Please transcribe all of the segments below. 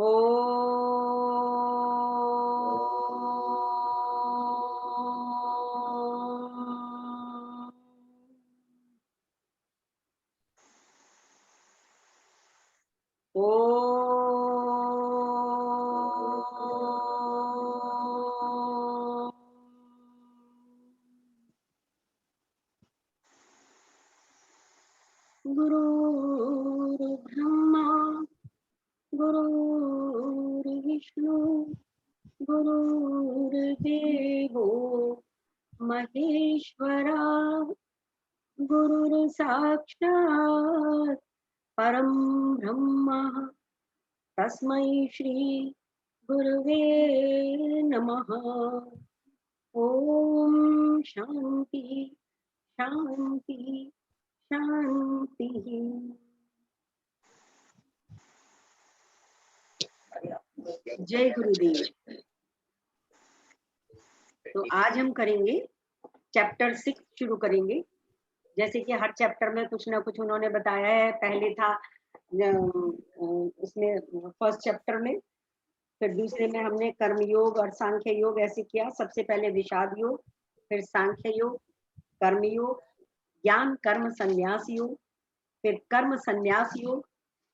ओ गुरुर्ब्रह्मा गुरुर्विष्णु गुरुर्देवो महेश्वरा गुरुर्साक्षात् परं ब्रह्म तस्मै श्री गुरुवे नमः। ओम शांति शांति शांति। जय गुरुदेव। तो आज हम करेंगे चैप्टर 6 शुरू करेंगे। जैसे कि हर चैप्टर में कुछ ना कुछ उन्होंने बताया है। पहले था उसमें फर्स्ट चैप्टर में, फिर दूसरे में हमने कर्म योग और सांख्य योग ऐसे किया। सबसे पहले विषाद योग, फिर सांख्य योग, कर्म योग, ज्ञान कर्म संन्यास योग, फिर कर्म संन्यास योग,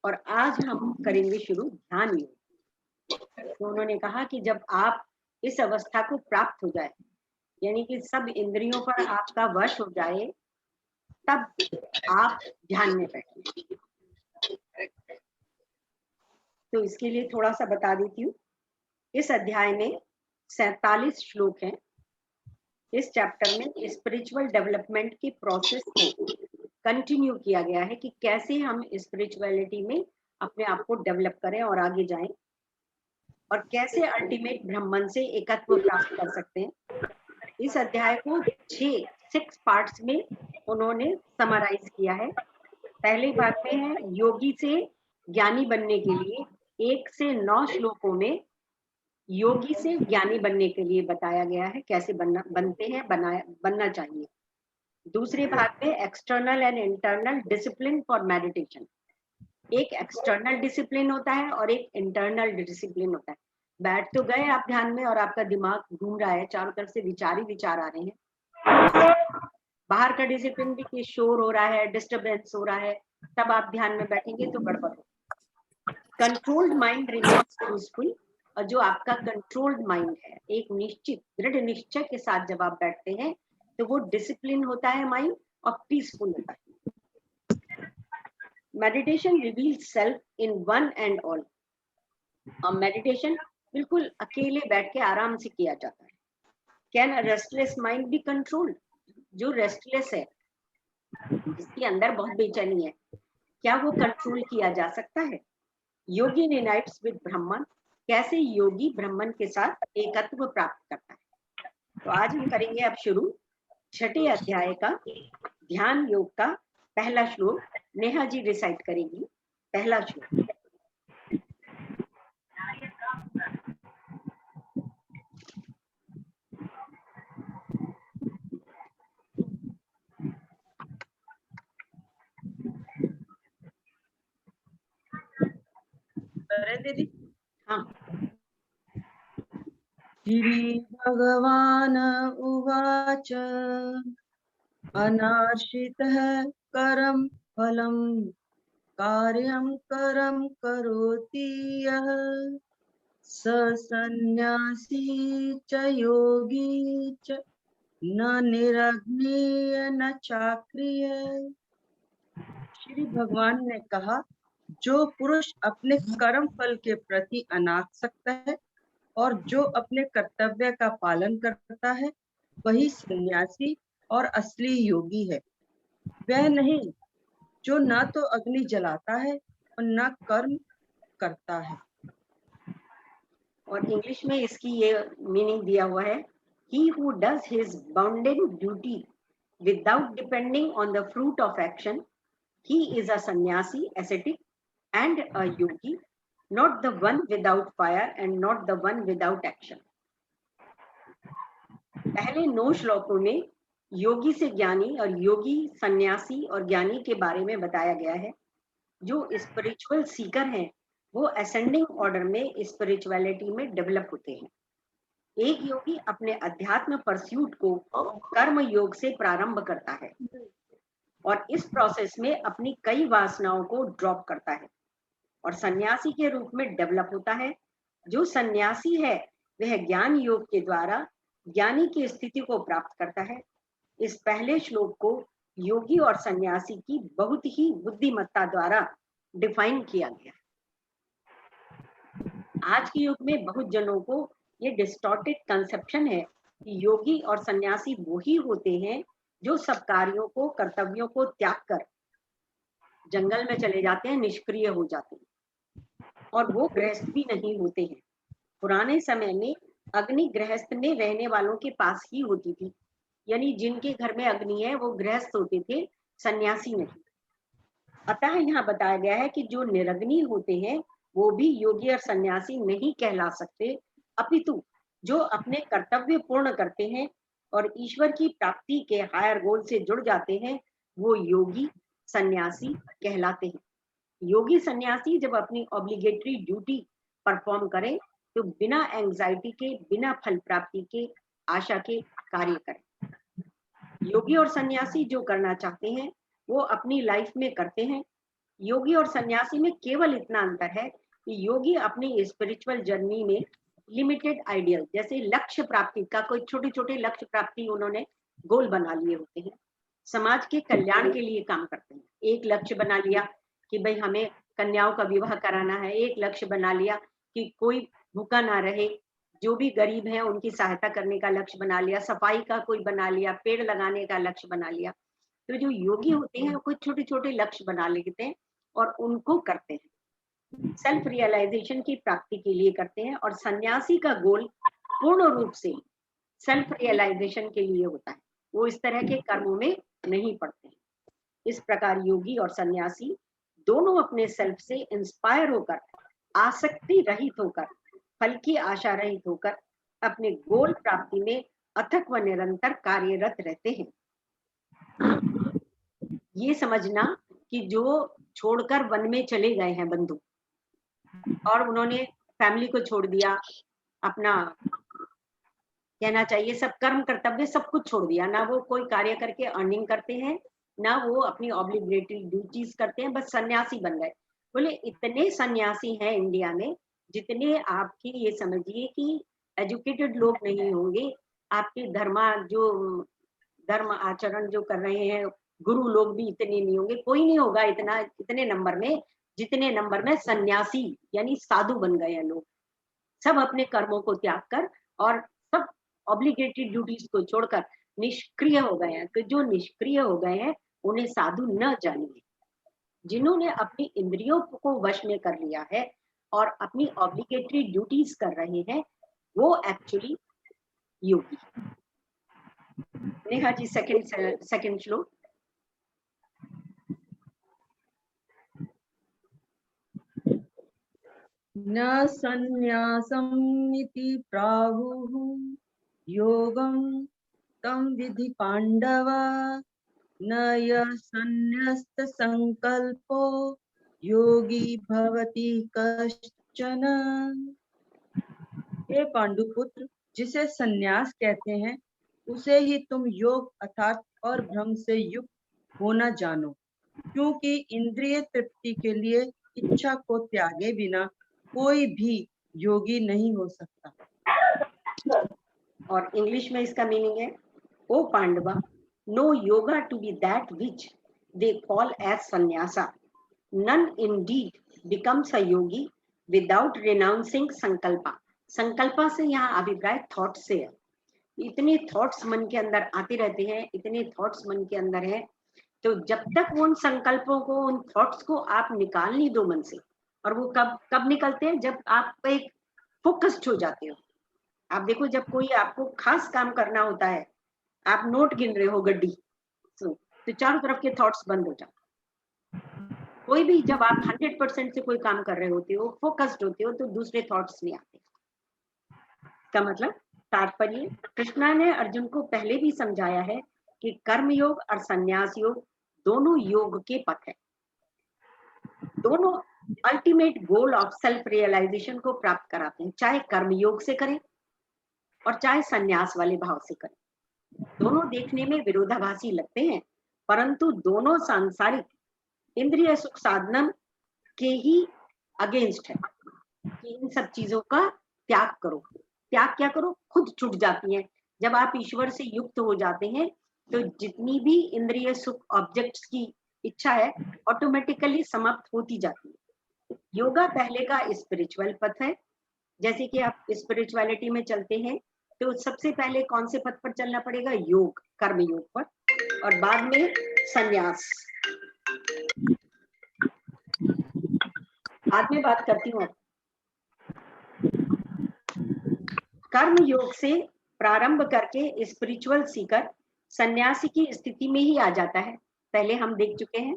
और आज हम करेंगे शुरू ध्यान योग। तो उन्होंने कहा कि जब आप इस अवस्था को प्राप्त हो जाए, यानी कि सब इंद्रियों पर आपका वश हो जाए, तब आप ध्यान में बैठे। तो इसके लिए थोड़ा सा बता देती हूँ। इस अध्याय में 47 श्लोक हैं। इस चैप्टर में स्पिरिचुअल डेवलपमेंट की प्रोसेस को कंटिन्यू किया गया है कि कैसे हम स्पिरिचुअलिटी में अपने आप को डेवलप करें और आगे जाएं, और कैसे अल्टीमेट ब्रह्मन से एकत्व प्राप्त कर सकते हैं। इस अध्याय को 6 पार्ट्स में उन्होंने समराइज किया है। पहले भाग में है योगी से ज्ञानी बनने के लिए 1 से 9 श्लोकों में योगी से ज्ञानी बनने के लिए बताया गया है, कैसे बनते हैं, बनना चाहिए। दूसरे भाग में external and internal discipline for meditation. एक एक्सटर्नल डिसिप्लिन होता है और एक इंटरनल डिसिप्लिन होता है। बैठ तो गए आप ध्यान में और आपका दिमाग घूम रहा है, चारों तरफ से विचार ही विचार आ रहे हैं। बाहर का डिसिप्लिन भी कि शोर हो रहा है, डिस्टरबेंस हो रहा है, तब आप ध्यान में बैठेंगे तो गड़बड़ हो। कंट्रोल्ड माइंड रिमेन्स पीसफुल, और जो आपका कंट्रोल्ड माइंड है, एक निश्चित दृढ़ निश्चय के साथ जब आप बैठते हैं तो वो डिसिप्लिन होता है माइंड और पीसफुल होता है। Meditation reveals self in one and all. और मेडिटेशन बिल्कुल अकेले बैठ के आराम से किया जाता है। Can a restless mind be controlled? जो रेस्टलेस है, जिसके अंदर बहुत बेचैनी है, क्या वो कंट्रोल किया जा सकता है? योगी यूनाइट्स विद ब्रह्मन, कैसे योगी ब्रह्मन के साथ एकत्व प्राप्त करता है। तो आज हम करेंगे अब शुरू 6ठे अध्याय का ध्यान योग का पहला श्लोक। नेहा जी रिसाइट करेगी पहला श्लोक। दीदी हाँ। श्री भगवान उवाच अनार्षितः करं फलं कार्यं करं करोति यः स सन्न्यासी च योगी च न निरग्निय न चाक्रिय। श्री भगवान ने कहा, जो पुरुष अपने कर्म फल के प्रति अनासक्त है और जो अपने कर्तव्य का पालन करता है, वही सन्यासी और असली योगी है। वह नहीं जो न तो अग्नि जलाता है और न कर्म करता है। और इंग्लिश में इसकी ये मीनिंग दिया हुआ है, he who does his bounden duty without depending on the fruit of action, he is a sannyasi, ascetic and a yogi, not the one without fire and not the one without action. पहले 9 श्लोकों में योगी से ज्ञानी और योगी सन्यासी और ज्ञानी के बारे में बताया गया है। जो स्पिरिचुअल सीकर हैं वो असेंडिंग ऑर्डर में स्पिरिचुअलिटी में डेवलप होते हैं। एक योगी अपने अध्यात्म परस्यूट को कर्म योग से प्रारंभ करता है और इस प्रोसेस में अपनी कई वासनाओं को ड्रॉप करता है और सन्यासी के रूप में डेवलप होता है। जो सन्यासी है वह ज्ञान योग के द्वारा ज्ञानी की स्थिति को प्राप्त करता है। इस पहले श्लोक को योगी और सन्यासी की बहुत ही बुद्धिमत्ता द्वारा डिफाइन किया गया। आज के युग में बहुत जनों को ये डिस्टॉर्टेड कंसेप्शन है कि योगी और सन्यासी वही होते हैं जो सब कार्यों को कर्तव्यों को त्याग कर जंगल में चले जाते हैं, निष्क्रिय हो जाते हैं और वो गृहस्थ भी नहीं होते हैं। पुराने समय में अग्नि गृहस्थ में रहने वालों के पास ही होती थी, यानी जिनके घर में अग्नि है वो गृहस्थ होते थे, सन्यासी नहीं। अतः यहाँ बताया गया है कि जो निरग्नि होते हैं वो भी योगी और सन्यासी नहीं कहला सकते, अपितु जो अपने कर्तव्य पूर्ण करते हैं और ईश्वर की प्राप्ति के हायर गोल से जुड़ जाते हैं वो योगी सन्यासी कहलाते हैं। योगी सन्यासी जब अपनी ऑब्लिगेटरी ड्यूटी परफॉर्म करें तो बिना एंजाइटी के, बिना फल प्राप्ति के आशा के कार्य करें। योगी और सन्यासी जो करना चाहते हैं वो अपनी लाइफ में करते हैं। योगी और सन्यासी में केवल इतना अंतर है कि योगी अपनी स्पिरिचुअल जर्नी में लिमिटेड आइडियल, जैसे लक्ष्य प्राप्ति का कोई छोटे छोटे लक्ष्य प्राप्ति उन्होंने गोल बना लिए होते हैं, समाज के कल्याण के लिए काम करते हैं। एक लक्ष्य बना लिया कि भाई हमें कन्याओं का विवाह कराना है, एक लक्ष्य बना लिया कि कोई भूखा ना रहे, जो भी गरीब है उनकी सहायता करने का लक्ष्य बना लिया, सफाई का कोई बना लिया, पेड़ लगाने का लक्ष्य बना लिया। तो जो योगी होते हैं कुछ छोटे छोटे लक्ष्य बना लेते हैं और उनको करते हैं, सेल्फ रियलाइजेशन की प्राप्ति के लिए करते हैं। और सन्यासी का गोल पूर्ण रूप से सेल्फ रियलाइजेशन के लिए होता है, वो इस तरह के कर्मों में नहीं पड़ते हैं। इस प्रकार योगी और सन्यासी दोनों अपने सेल्फ से इंस्पायर होकर, आसक्ति रहित होकर, फल की आशा रहित होकर अपने गोल प्राप्ति में अथक व निरंतर कार्यरत रहते हैं। ये समझना कि जो छोड़कर वन में चले गए हैं बंधु और उन्होंने फैमिली को छोड़ दिया, अपना कहना चाहिए सब कर्म कर्तव्य सब कुछ छोड़ दिया, ना वो कोई कार्य करके अर्निंग करते हैं, ना वो अपनी ऑब्लिगेटरी ड्यूटीज करते हैं, बस सन्यासी बन गए। बोले इतने सन्यासी हैं इंडिया में जितने आपकी ये समझिए कि एजुकेटेड लोग नहीं होंगे, आपके धर्म आचरण जो कर रहे हैं गुरु लोग भी इतने नहीं होंगे, कोई नहीं होगा इतना इतने नंबर में जितने नंबर में सन्यासी यानी साधु बन गए हैं लोग। सब अपने कर्मों को त्याग कर और सब ऑब्लिगेटरी ड्यूटीज को छोड़कर निष्क्रिय हो गए हैं। तो जो निष्क्रिय हो गए हैं उन्हें साधु न जानिए। जिन्होंने अपनी इंद्रियों को वश में कर लिया है और अपनी ऑब्लिगेटरी ड्यूटीज कर रहे हैं वो एक्चुअली योगी। नेहा जी सेकंड श्लोक। न संन्यासम् इति प्राहुः योगं तं विधि पांडव, न यः संन्यस्त संकल्पो योगी भवति कश्चन। हे पांडुपुत्र, जिसे संन्यास कहते हैं उसे ही तुम योग अर्थात और भ्रम से युक्त होना जानो, क्योंकि इंद्रिय तृप्ति के लिए इच्छा को त्यागे बिना कोई भी योगी नहीं हो सकता। और इंग्लिश में इसका मीनिंग है, O Pandava, no yoga to be that which they call as sannyasa, none indeed becomes a yogi without renouncing sankalpa. संकल्पा से यहाँ अभिप्राय थॉट से है। इतने थॉट्स मन के अंदर आते रहते हैं, इतने थॉट्स मन के अंदर हैं, तो जब तक उन संकल्पों को, उन थॉट्स को आप निकाल नहीं दो मन से, और वो कब कब निकलते हैं, जब आप एक फोकस्ड हो जाते हो। आप देखो जब कोई आपको खास काम करना होता है, आप नोट गिन रहे हो गड्डी, तो चारों तरफ के थॉट्स बंद हो जाते। कोई भी जब आप 100% से कोई काम कर रहे होते हो, फोकस्ड होते हो, तो दूसरे थॉट्स नहीं आते। का मतलब तात्पर्य, कृष्णा ने अर्जुन को पहले भी समझाया है कि कर्म योग और संन्यास योग दोनों योग के पथ है। दोनों ultimate goal of self realization को प्राप्त कराते हैं, चाहे कर्म योग से करें और चाहे संन्यास वाले भाव से करें। दोनों देखने में विरोधाभासी लगते हैं, परंतु दोनों सांसारिक इंद्रिय सुख साधन के ही अगेंस्ट है कि इन सब चीजों का त्याग करो। त्याग क्या करो? खुद छूट जाती है। जब आप ईश्वर से युक्त हो जाते हैं तो जितनी भी इंद्रिय सुख ऑब्जेक्ट्स की इच्छा है ऑटोमेटिकली समाप्त होती जाती है। योगा पहले का स्पिरिचुअल पथ है। जैसे कि आप स्पिरिचुअलिटी में चलते हैं तो सबसे पहले कौन से पथ पर चलना पड़ेगा? योग, कर्म योग पर, और बाद में संन्यास। बाद में बात करती हूँ। कर्म योग से प्रारंभ करके स्पिरिचुअल सीकर सन्यासी की स्थिति में ही आ जाता है। पहले हम देख चुके हैं,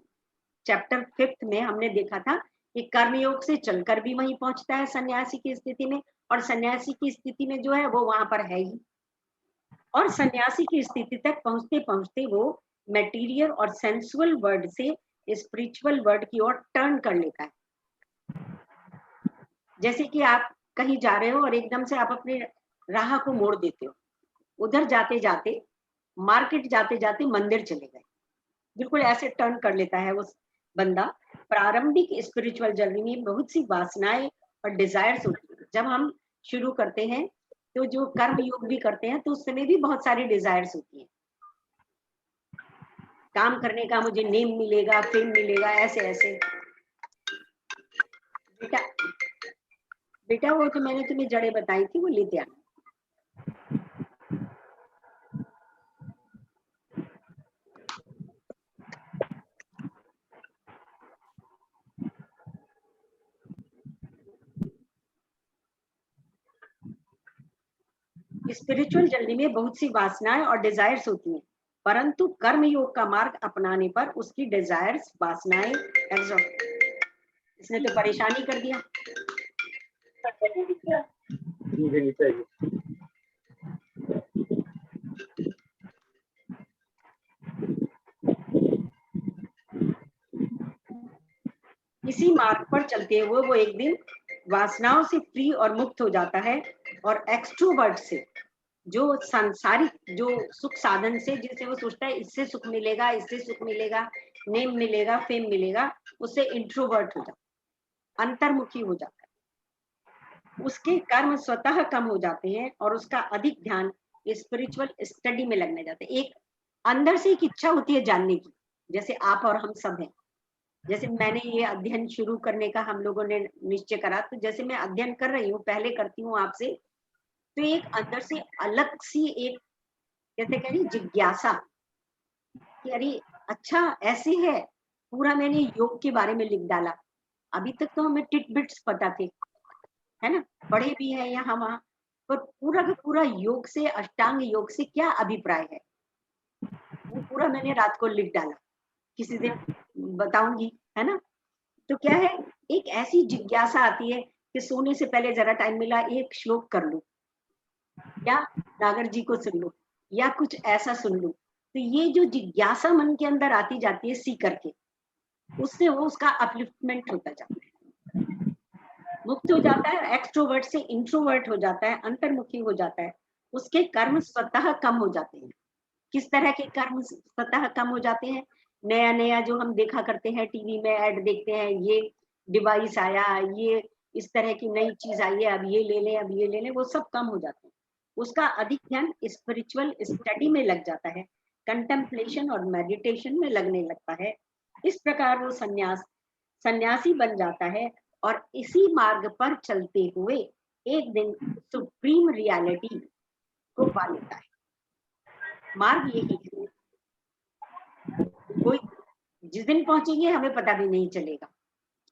चैप्टर 5 में हमने देखा था कि कर्म योग से चलकर भी वहीं पहुंचता है सन्यासी की स्थिति में, और सन्यासी की स्थिति में जो है वो वहां पर है ही। और सन्यासी की स्थिति तक पहुंचते पहुंचते वो मटेरियल और सेंसुअल वर्ड से स्पिरिचुअल वर्ड की ओर टर्न कर लेता है। जैसे कि आप कहीं जा रहे हो और एकदम से आप अपने राह को मोड़ देते हो, उधर जाते जाते, मार्केट जाते जाते मंदिर चले गए, बिल्कुल ऐसे टर्न कर लेता है वो बंदा। प्रारंभिक स्पिरिचुअल जर्नी में बहुत सी वासनाएं और डिजायर्स होती है। जब हम शुरू करते हैं तो जो कर्म योग भी करते हैं तो उस समय भी बहुत सारी डिजायर्स होती है। काम करने का मुझे नेम मिलेगा, फेम मिलेगा, ऐसे ऐसे। बेटा बेटा वो जो मैंने तुम्हें जड़ें बताई थी वो लेते आना। स्पिरिचुअल जर्नी में बहुत सी वासनाएं और डिजायर्स होती हैं, परंतु कर्म योग का मार्ग अपनाने पर उसकी डिजायर्स, वासनाएं इसने तो परेशानी कर दिया। इसी मार्ग पर चलते हुए वो एक दिन वासनाओं से फ्री और मुक्त हो जाता है, और एक्सट्रोवर्ट से, जो सांसारिक जो सुख साधन से, जिसे वो सोचता है इससे सुख मिलेगा, इससे सुख मिलेगा, नेम मिलेगा, फेम मिलेगा, उससे इंट्रोवर्ट हो जाता है, अंतर्मुखी हो जाता है। उसके कर्म स्वतः कम हो जाते हैं और उसका अधिक ध्यान स्पिरिचुअल स्टडी में लगने जाते हैं। एक अंदर से एक इच्छा होती है जानने की, जैसे आप और हम सब हैं। जैसे मैंने ये अध्ययन शुरू करने का हम लोगों ने निश्चय करा, तो जैसे मैं अध्ययन कर रही हूँ, पहले करती हूँ आपसे, तो एक अंदर से अलग सी एक, कैसे कह रही, जिज्ञासा कि अरे अच्छा ऐसे है। पूरा मैंने योग के बारे में लिख डाला। अभी तक तो हमें टिटबिट्स पता थे, है ना, पढ़े भी है यहाँ वहां, पर पूरा का पूरा योग से, अष्टांग योग से क्या अभिप्राय है, वो पूरा मैंने रात को लिख डाला। किसी दिन बताऊंगी, है ना। तो क्या है, एक ऐसी जिज्ञासा आती है कि सोने से पहले जरा टाइम मिला एक श्लोक कर लूं, या नागर जी को सुन लूं, या कुछ ऐसा सुन लूं। तो ये जो जिज्ञासा मन के अंदर आती जाती है सी करके, उससे वो उसका अपलिफ्टमेंट होता जाता है, मुक्त हो जाता है, एक्सट्रोवर्ट से इंट्रोवर्ट हो जाता है, अंतर्मुखी हो जाता है। उसके कर्म स्वतः कम हो जाते हैं। किस तरह के कर्म स्वतः कम हो जाते हैं? नया नया जो हम देखा करते हैं, टीवी में ऐड देखते हैं, ये डिवाइस आया, ये इस तरह की नई चीज आई है, अब ये ले लें, अब ये ले लें, वो सब कम हो जाते हैं। उसका अधिक ध्यान स्पिरिचुअल स्टडी में लग जाता है, कंटेम्पलेशन और मेडिटेशन में लगने लगता है। इस प्रकार वो सन्यासी बन जाता है, और इसी मार्ग पर चलते हुए एक दिन सुप्रीम रियलिटी को पा लेता है। मार्ग यही है। कोई जिस दिन पहुंचेंगे हमें पता भी नहीं चलेगा,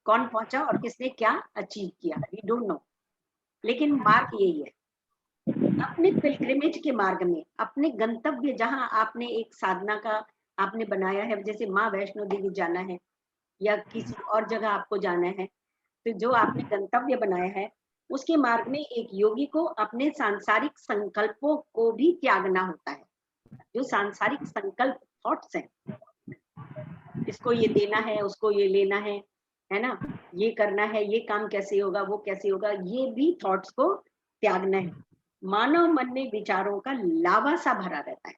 कौन पहुंचा और किसने क्या अचीव किया, वी डोंट नो। लेकिन मार्ग यही है, अपने पिलग्रिमेज के मार्ग में, अपने गंतव्य, जहां आपने एक साधना का आपने बनाया है, जैसे माँ वैष्णो देवी जाना है या किसी और जगह आपको जाना है, तो जो आपने गंतव्य बनाया है, उसके मार्ग में एक योगी को अपने सांसारिक संकल्पों को भी त्यागना होता है। जो सांसारिक संकल्प, थॉट्स हैं, इसको ये देना है, उसको ये लेना है, है ना, ये करना है, ये काम कैसे होगा, वो कैसे होगा, ये भी थॉट्स को त्यागना है। मानव मन में विचारों का लावा सा भरा रहता है।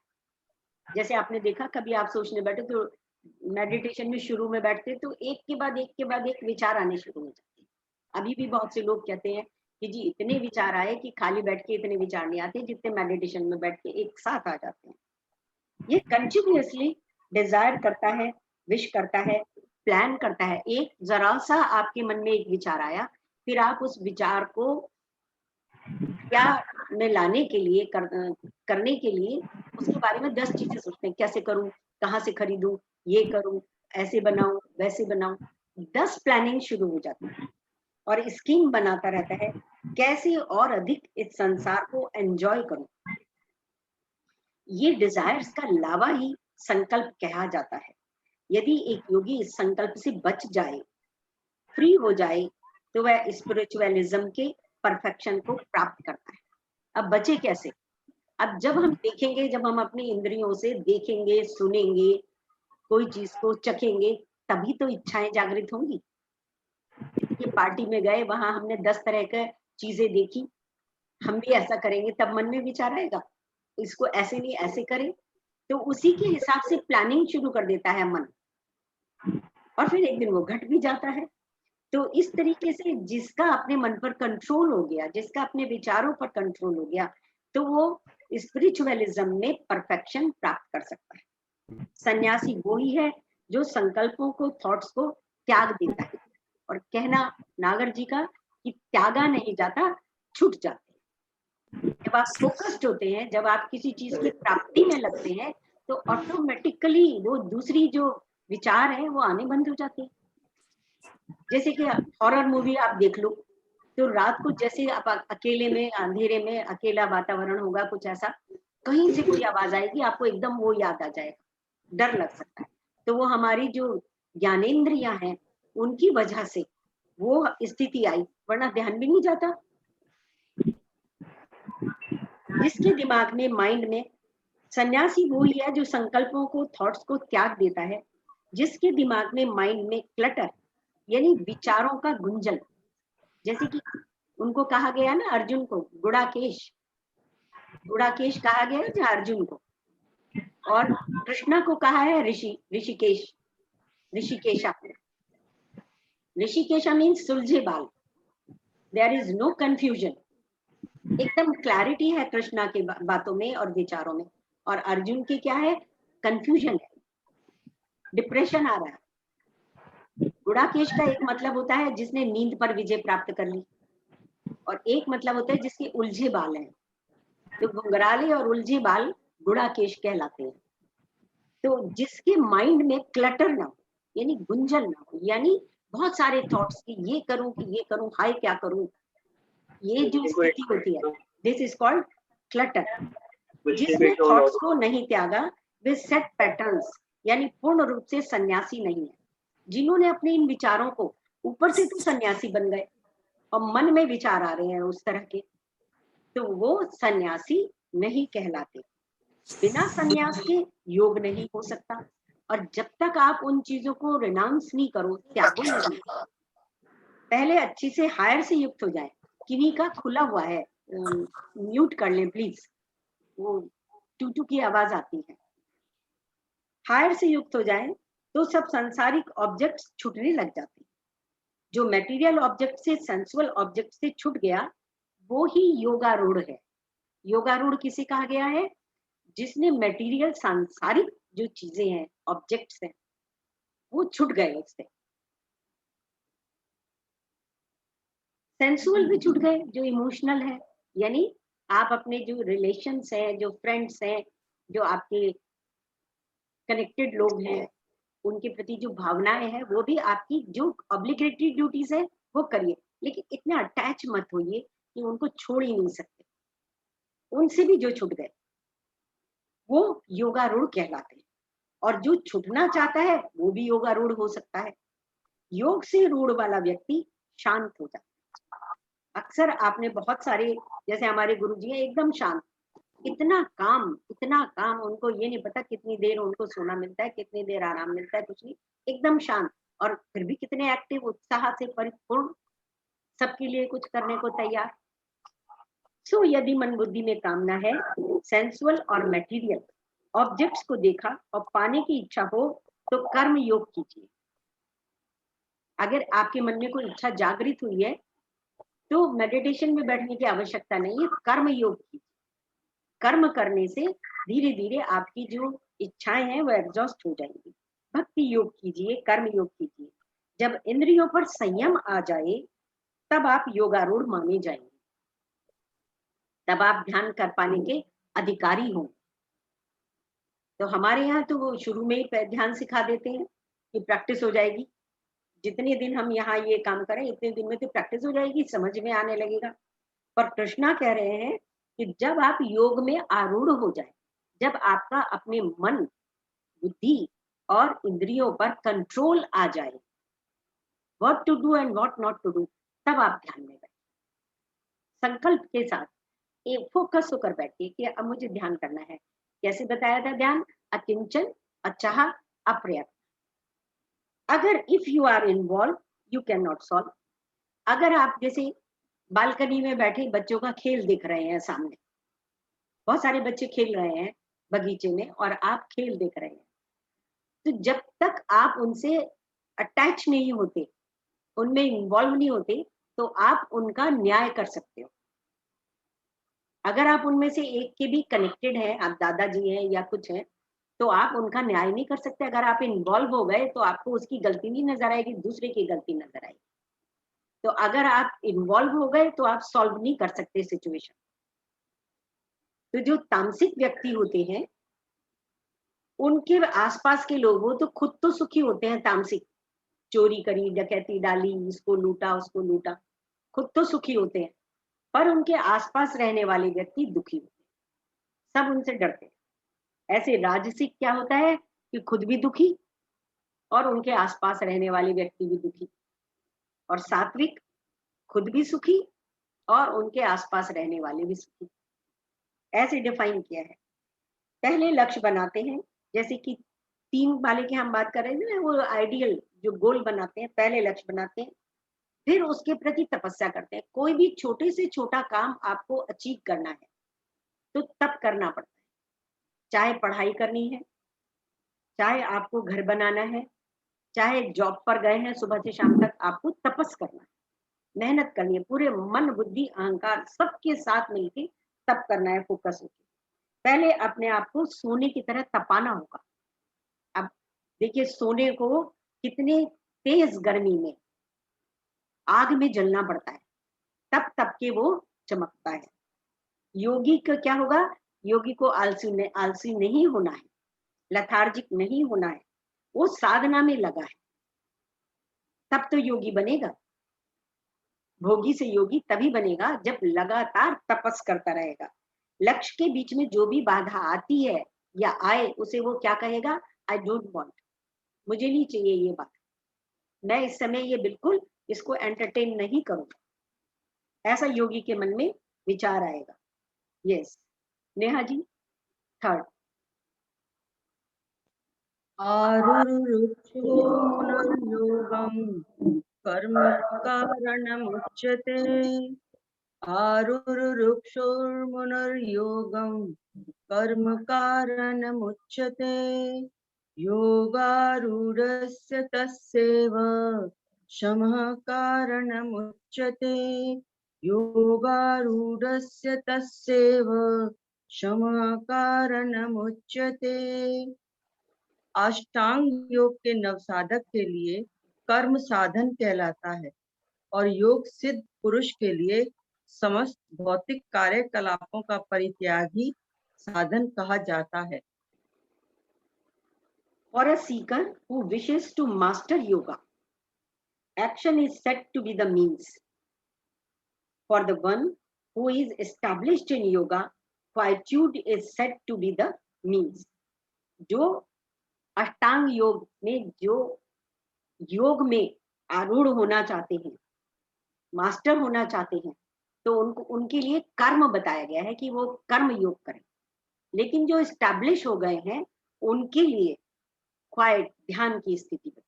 जैसे आपने देखा, कभी आप सोचने बैठे तो मेडिटेशन में शुरू में बैठते तो एक के बाद एक के बाद एक विचार आने शुरू हो जाते हैं। अभी भी बहुत से लोग कहते हैं कि जी इतने विचार आए कि खाली बैठ के इतने विचार नहीं आते जितने मेडिटेशन में बैठ के एक साथ आ जाते हैं। ये कंटिन्यूअसली डिजायर करता है, विश करता है, प्लान करता है। एक जरा सा आपके मन में एक विचार आया, फिर आप उस विचार को क्या में लाने के लिए करने के लिए उसके बारे में 10 चीजें सोचते हैं। कैसे करूं, कहाँ से खरीदूं, ये करूं, ऐसे बनाऊं, वैसे बनाऊं। 10 प्लानिंग शुरू हो जाती है और स्कीम बनाता रहता है, कैसे और अधिक इस संसार को एंजॉय करूं। ये डिजायर्स का लावा ही संकल्प कहा जाता है। यदि एक योगी इस संकल्प से बच जाए, फ्री हो जाए, तो वह स्पिरिचुअलिज्म के परफेक्शन को प्राप्त करता है। अब बचे कैसे? अब जब हम देखेंगे, जब हम अपनी इंद्रियों से देखेंगे, सुनेंगे, कोई चीज को चखेंगे, तभी तो इच्छाएं जागृत होंगी। ये पार्टी में गए, वहां हमने 10 तरह के चीजें देखी, हम भी ऐसा करेंगे, तब मन में विचार आएगा, इसको ऐसे नहीं ऐसे करें। तो उसी के हिसाब से प्लानिंग शुरू कर देता है मन, और फिर एक दिन वो घट भी जाता है। तो इस तरीके से जिसका अपने मन पर कंट्रोल हो गया, जिसका अपने विचारों पर कंट्रोल हो गया, तो वो स्पिरिचुअलिज्म में परफेक्शन प्राप्त कर सकता है। सन्यासी वो ही है जो संकल्पों को, थॉट्स को त्याग देता है। और कहना नागर जी का कि त्यागा नहीं जाता, छूट जाते हैं। जब आप फोकस्ड होते हैं, जब आप किसी चीज की प्राप्ति में लगते हैं, तो ऑटोमेटिकली वो दूसरी जो विचार है वो आने बंद हो जाते हैं। जैसे कि हॉरर मूवी आप देख लो, तो रात को जैसे आप अकेले में, अंधेरे में, अकेला वातावरण होगा, कुछ ऐसा, कहीं से कोई आवाज आएगी, आपको एकदम वो याद आ जाएगा, डर लग सकता है। तो वो हमारी जो ज्ञानेंद्रियां हैं, उनकी वजह से वो स्थिति आई, वरना ध्यान भी नहीं जाता। जिसके दिमाग में, माइंड में, सन्यासी वो ही है जो संकल्पों को, थॉट्स को त्याग देता है। जिसके दिमाग में, माइंड में क्लटर यानी विचारों का गुंजन, जैसे कि उनको कहा गया ना, अर्जुन को गुड़ाकेश, गुड़ाकेश कहा गया है जहाँ अर्जुन को, और कृष्णा को कहा है ऋषिकेश, ऋषिकेशा। ऋषिकेशा मीन्स सुलझे बाल, देयर इज नो कंफ्यूजन, एकदम क्लैरिटी है कृष्णा के बातों में और विचारों में। और अर्जुन के क्या है? कंफ्यूजन है, डिप्रेशन आ रहा है। गुड़ाकेश का एक मतलब होता है जिसने नींद पर विजय प्राप्त कर ली, और एक मतलब होता है जिसके उलझे बाल हैं। तो घुंघराले और उलझे बाल गुड़ाकेश कहलाते हैं। तो जिसके माइंड में क्लटर ना हो, यानी गुंजन ना हो, यानी बहुत सारे थॉट्स कि ये करूं कि ये करूं, हाय क्या करूं, ये जो स्थिति होती है, दिस इज कॉल्ड क्लटर। जिसने थॉट्स को नहीं त्यागा, वे सेट पैटर्न्स यानी पूर्ण रूप से सन्यासी नहीं है। जिन्होंने अपने इन विचारों को, ऊपर से तो सन्यासी बन गए और मन में विचार आ रहे हैं उस तरह के, तो वो सन्यासी नहीं कहलाते। बिना सन्यास के योग नहीं हो सकता। और जब तक आप उन चीजों को रिनाउंस नहीं करो, त्यागो नहीं, पहले अच्छी से हायर से युक्त हो जाए। किन्हीं का खुला हुआ है, म्यूट कर लें प्लीज, वो टूटू की आवाज आती है। हायर से युक्त हो जाए तो सब सांसारिक ऑब्जेक्ट्स छूटने लग जाते हैं। जो मटेरियल ऑब्जेक्ट से, सेंसुअल ऑब्जेक्ट से छूट गया, वो ही योगारूढ़ है। योगारूढ़ किसे कहा गया है? जिसने मटेरियल, सांसारिक जो चीजें हैं, ऑब्जेक्ट्स हैं, वो छूट गए उससे। सेंसुअल भी छूट गए, जो इमोशनल है, यानी आप अपने जो रिलेशंस हैं, जो फ्रेंड्स हैं, जो आपके कनेक्टेड लोग हैं, उनके प्रति जो भावनाएं हैं, वो भी आपकी जो ऑब्लिगेटरी ड्यूटीज है वो करिए, लेकिन इतने अटैच मत होइए कि उनको छोड़ ही नहीं सकते। उनसे भी जो छूट गए वो योगारूढ़ कहलाते हैं। और जो छूटना चाहता है वो भी योगारूढ़ हो सकता है। योग से रूढ़ वाला व्यक्ति शांत हो जाता है। अक्सर आपने बहुत सारे, जैसे हमारे गुरुजी हैं, एकदम शांत, इतना काम, इतना काम, उनको ये नहीं पता कितनी देर उनको सोना मिलता है, कितनी देर आराम मिलता है, कुछ नहीं, एकदम शांत। और फिर भी कितने एक्टिव, उत्साह से परिपूर्ण, सबके लिए कुछ करने को तैयार। सो यदि मन बुद्धि में कामना है, सेंसुअल और मटेरियल ऑब्जेक्ट्स को देखा और पाने की इच्छा हो, तो कर्म योग कीजिए। अगर आपके मन में कोई इच्छा जागृत हुई है तो मेडिटेशन में बैठने की आवश्यकता नहीं है, कर्म योग कीजिए। कर्म करने से धीरे धीरे आपकी जो इच्छाएं हैं वो एग्जॉस्ट हो जाएंगी। भक्ति योग कीजिए, कर्म योग कीजिए। जब इंद्रियों पर संयम आ जाए तब आप योगारूढ़ माने जाएंगे, तब आप ध्यान कर पाने के अधिकारी हों। तो हमारे यहाँ तो वो शुरू में ही ध्यान सिखा देते हैं कि प्रैक्टिस हो जाएगी, जितने दिन हम यहाँ ये काम करें इतने दिन में तो प्रैक्टिस हो जाएगी, समझ में आने लगेगा। पर कृष्णा कह रहे हैं कि जब आप योग में आरूढ़ हो जाए, जब आपका अपने मन, बुद्धि और इंद्रियों पर कंट्रोल आ जाए, what to do and what not to do, तब आप ध्यान में बैठे संकल्प के साथ, एक फोकस होकर बैठिए कि अब मुझे ध्यान करना है। कैसे बताया था ध्यान? अकिंचन, अचाह, अप्रयत्न। अगर if you are involve you can not solve. अगर आप जैसे बालकनी में बैठे बच्चों का खेल दिख रहे हैं, सामने बहुत सारे बच्चे खेल रहे हैं बगीचे में और आप खेल देख रहे हैं, तो जब तक आप उनसे अटैच नहीं होते, उनमें इन्वॉल्व नहीं होते, तो आप उनका न्याय कर सकते हो। अगर आप उनमें से एक के भी कनेक्टेड हैं, आप दादाजी हैं या कुछ हैं, तो आप उनका न्याय नहीं कर सकते। अगर आप इन्वॉल्व हो गए तो आपको उसकी गलती नहीं नजर आएगी, दूसरे की गलती नजर आएगी। तो अगर आप इन्वॉल्व हो गए तो आप सॉल्व नहीं कर सकते सिचुएशन। तो जो तामसिक व्यक्ति होते हैं, उनके आसपास के लोग वो तो खुद तो सुखी होते हैं, तामसिक, चोरी करी, डकैती डाली, इसको लूटा उसको लूटा, खुद तो सुखी होते हैं, पर उनके आसपास रहने वाले व्यक्ति दुखी होते हैं, सब उनसे डरते हैं। ऐसे राजसिक क्या होता है कि खुद भी दुखी और उनके आसपास रहने वाले व्यक्ति भी दुखी, और सात्विक खुद भी सुखी और उनके आसपास रहने वाले भी सुखी। ऐसे डिफाइन किया है। पहले लक्ष्य बनाते हैं, जैसे कि 3 वाले की हम बात कर रहे थे ना, वो आइडियल जो गोल बनाते हैं, पहले लक्ष्य बनाते हैं, फिर उसके प्रति तपस्या करते हैं। कोई भी छोटे से छोटा काम आपको अचीव करना है तो तप करना पड़ता है। चाहे पढ़ाई करनी है, चाहे आपको घर बनाना है, चाहे जॉब पर गए हैं सुबह से शाम तक, आपको तपस करना है, मेहनत करनी है, पूरे मन बुद्धि अहंकार सबके साथ मिलके तप करना है, फोकस होकर। पहले अपने आप को सोने की तरह तपाना होगा। अब देखिए, सोने को कितने तेज गर्मी में आग में जलना पड़ता है, तब तब के वो चमकता है। योगी का क्या होगा? योगी को आलसी नहीं होना है, लथार्जिक नहीं होना है, वो साधना में लगा है, तब तो योगी बनेगा। भोगी से योगी तभी बनेगा जब लगातार तपस करता रहेगा। लक्ष्य के बीच में जो भी बाधा आती है या आए, उसे वो क्या कहेगा? आई डोंट वांट, मुझे नहीं चाहिए ये बात, मैं इस समय ये बिल्कुल इसको एंटरटेन नहीं करूंगा। ऐसा योगी के मन में विचार आएगा। Yes, Neha ji, third. आरुरुक्षो मुनर्योगं कर्म कारणमुच्यते। आरुरुक्षोर्मुनर्योगं कर्म कारणमुच्यते। योगारूढस्य तस्यैव शमः कारणमुच्यते। योगारूढस्य तस्यैव शमः कारणमुच्यते। अष्टांग योग के नवसाधक के लिए कर्म साधन कहलाता है और योग सिद्ध पुरुष के लिए समस्त भौतिक कार्यकलापों का परित्यागी साधन कहा जाता है। For a seeker who wishes to master yoga, action is said to be the means. For the one who is established in yoga, quietude is said to be the means. जो अष्टांग योग में, जो योग में आरूढ़ होना चाहते हैं, मास्टर होना चाहते हैं, तो उनके लिए कर्म बताया गया है कि वो कर्म योग करें। लेकिन जो एस्टैब्लिश हो गए हैं उनके लिए क्वाइट, ध्यान की स्थिति बताई।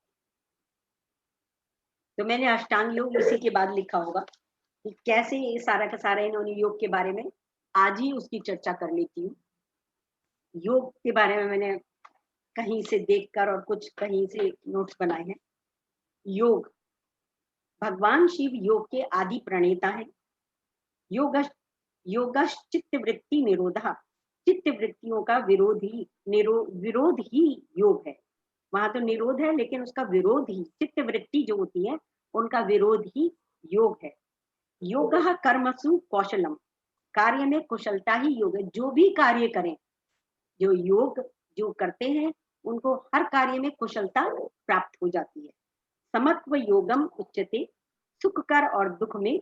तो मैंने अष्टांग योग इसी के बाद लिखा होगा कि कैसे ये सारा का सारा इन्होंने योग के बारे में आज ही उसकी चर्चा कर लेती हूँ। योग के बारे में मैंने कहीं से देखकर और कुछ कहीं से नोट्स बनाए हैं। योग, भगवान शिव योग के आदि प्रणेता है। योग योगश चित्त वृत्ति निरोधा, चित्त वृत्तियों का विरोध ही योग है। वहां तो निरोध है लेकिन उसका विरोध ही, चित्त वृत्ति जो होती है उनका विरोध ही योग है। योगः कर्मसु कौशलम, कार्य में कुशलता ही योग है। जो भी कार्य करें, जो योग जो करते हैं उनको हर कार्य में कुशलता प्राप्त हो जाती है। समत्व योगम उच्यते, सुख कर और दुख में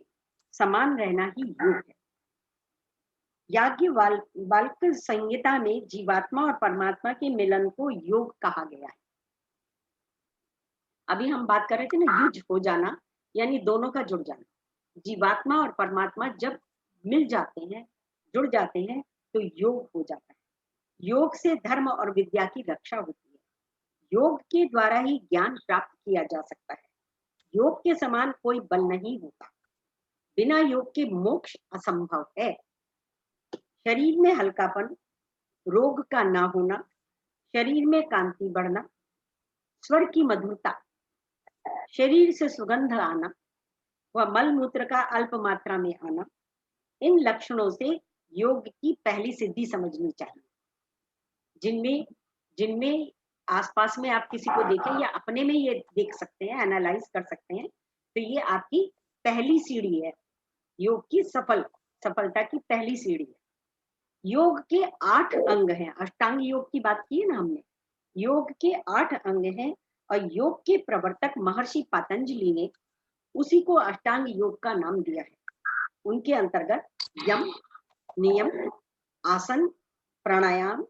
समान रहना ही योग है। याज्ञवल्क्य संहिता में जीवात्मा और परमात्मा के मिलन को योग कहा गया है। अभी हम बात कर रहे थे ना, युज हो जाना यानी दोनों का जुड़ जाना। जीवात्मा और परमात्मा जब मिल जाते हैं, जुड़ जाते हैं तो योग हो जाता है। योग से धर्म और विद्या की रक्षा होती है। योग के द्वारा ही ज्ञान प्राप्त किया जा सकता है। योग के समान कोई बल नहीं होता। बिना योग के मोक्ष असंभव है। शरीर में हल्कापन, रोग का ना होना, शरीर में कांति बढ़ना, स्वर की मधुरता, शरीर से सुगंध आना व मल मूत्र का अल्प मात्रा में आना, इन लक्षणों से योग की पहली सिद्धि समझनी चाहिए। जिनमें जिनमें आसपास में आप किसी को देखें या अपने में ये देख सकते हैं, एनालाइज कर सकते हैं, तो ये आपकी पहली सीढ़ी है। योग की सफलता की पहली सीढ़ी है। योग के 8 अंग हैं। अष्टांग योग की बात की है ना हमने। योग के 8 अंग हैं और योग के प्रवर्तक महर्षि पतंजलि ने उसी को अष्टांग योग का नाम दिया है। उनके अंतर्गत यम, नियम, आसन, प्राणायाम,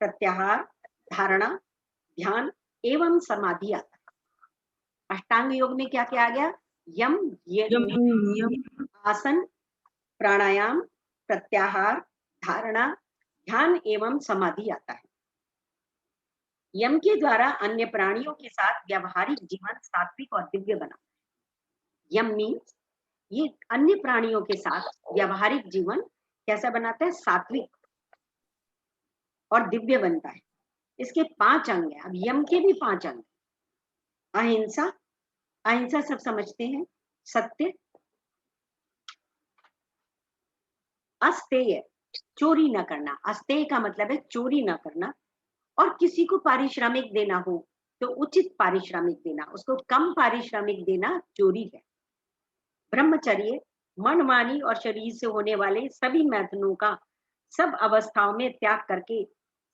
प्रत्याहार, धारणा, ध्यान एवं समाधि आता है। अष्टांग योग में क्या क्या आ गया? यम, नियम, आसन, प्राणायाम, प्रत्याहार, धारणा, ध्यान एवं समाधि आता है। यम के द्वारा अन्य प्राणियों के साथ व्यावहारिक जीवन सात्विक और दिव्य बना। यम मीन्स ये अन्य प्राणियों के साथ व्यावहारिक जीवन कैसा बनाता है? सात्विक और दिव्य बनता है। इसके 5 अंग हैं। अब यम के भी 5 अंग। अहिंसा, अहिंसा सब समझते हैं। सत्य, अस्तेय, चोरी न करना। अस्तेय का मतलब है चोरी न करना। और किसी को पारिश्रमिक देना हो तो उचित पारिश्रमिक देना, उसको कम पारिश्रमिक देना चोरी है। ब्रह्मचर्य, मनमानी और शरीर से होने वाले सभी मैथुनों का सब अवस्थाओं में त्याग करके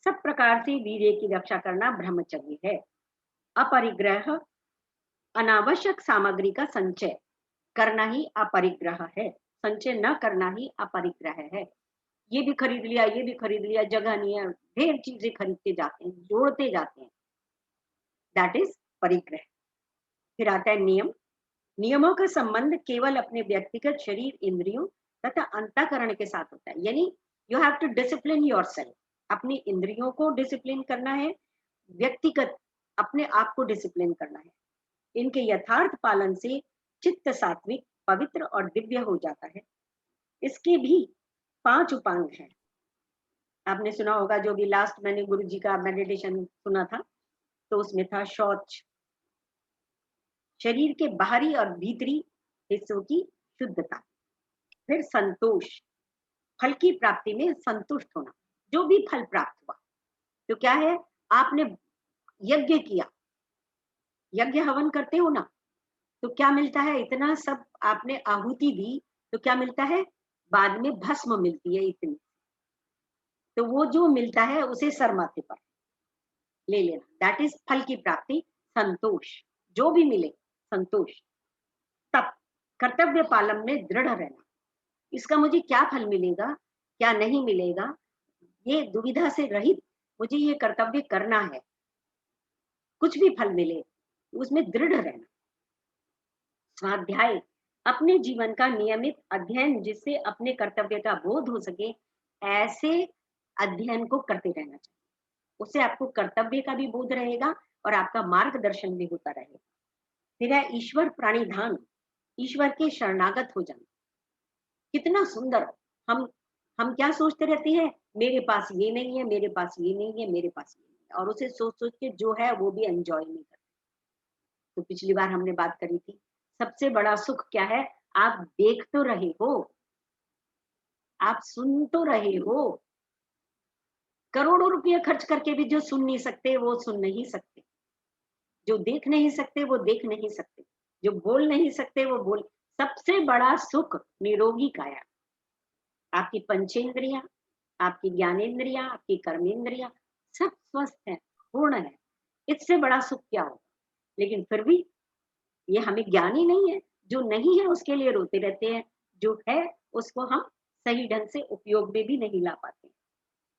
सब प्रकार से वीर्य की रक्षा करना ब्रह्मचर्य है। अपरिग्रह, अनावश्यक सामग्री का संचय करना ही अपरिग्रह है। संचय न करना ही अपरिग्रह है। ये भी खरीद लिया, ये भी खरीद लिया, जगह नहीं है, ढेर चीजें खरीदते जाते हैं, जोड़ते जाते हैं, दैट इज परिग्रह। फिर आता है नियम। नियमों का संबंध केवल अपने व्यक्तिगत शरीर, इंद्रियों तथा अंतःकरण के साथ होता है। यानी you have to discipline yourself. अपनी इंद्रियों को डिसिप्लिन करना है, व्यक्तिगत अपने आप को डिसिप्लिन करना है। इनके यथार्थ पालन से चित्त सात्विक, पवित्र और दिव्य हो जाता है। इसके भी 5 उपांग हैं। आपने सुना होगा, जो भी लास्ट मैंने गुरु जी का मेडिटेशन सुना था तो उसमें था शौच, शरीर के बाहरी और भीतरी हिस्सों की शुद्धता। फिर संतोष, फल की प्राप्ति में संतुष्ट होना। जो भी फल प्राप्त हुआ तो क्या है, आपने यज्ञ किया, यज्ञ हवन करते हो ना, तो क्या मिलता है? इतना सब आपने आहुति दी तो क्या मिलता है? बाद में भस्म मिलती है इतनी। तो वो जो मिलता है उसे सर माथे पर ले लेना, दैट इज फल की प्राप्ति, संतोष। जो भी मिले संतोष। तब कर्तव्य पालन में दृढ़ रहना। इसका मुझे क्या फल मिलेगा, क्या नहीं मिलेगा, ये दुविधा से रहित मुझे ये कर्तव्य करना है। कुछ भी फल मिले उसमें दृढ़ रहना। स्वाध्याय, अपने जीवन का नियमित अध्ययन, जिससे अपने कर्तव्य का बोध हो सके, ऐसे अध्ययन को करते रहना चाहिए। उससे आपको कर्तव्य का भी बोध रहेगा और आपका मार्गदर्शन भी होता रहेगा। फिर है ईश्वर प्राणिधान, ईश्वर के शरणागत हो जाना। कितना सुंदर। हम हम क्या सोचते रहते हैं, मेरे पास ये नहीं है, मेरे पास ये नहीं है, मेरे पास ये नहीं है, और उसे सोच सोच के जो है वो भी एंजॉय नहीं करते। तो पिछली बार हमने बात करी थी, सबसे बड़ा सुख क्या है? आप देख तो रहे हो, आप सुन तो रहे हो। करोड़ों रुपये खर्च करके भी जो सुन नहीं सकते वो सुन नहीं सकते, जो देख नहीं सकते वो देख नहीं सकते, जो बोल नहीं सकते वो बोल। सबसे बड़ा सुख निरोगी काया। आपकी पंचेंद्रियां, आपकी ज्ञानेंद्रियां, आपकी कर्मेंद्रियां सब स्वस्थ है, पूर्ण है। इससे बड़ा सुख क्या हो? लेकिन फिर भी ये हमें ज्ञान ही नहीं है। जो नहीं है उसके लिए रोते रहते हैं, जो है उसको हम सही ढंग से उपयोग में भी नहीं ला पाते।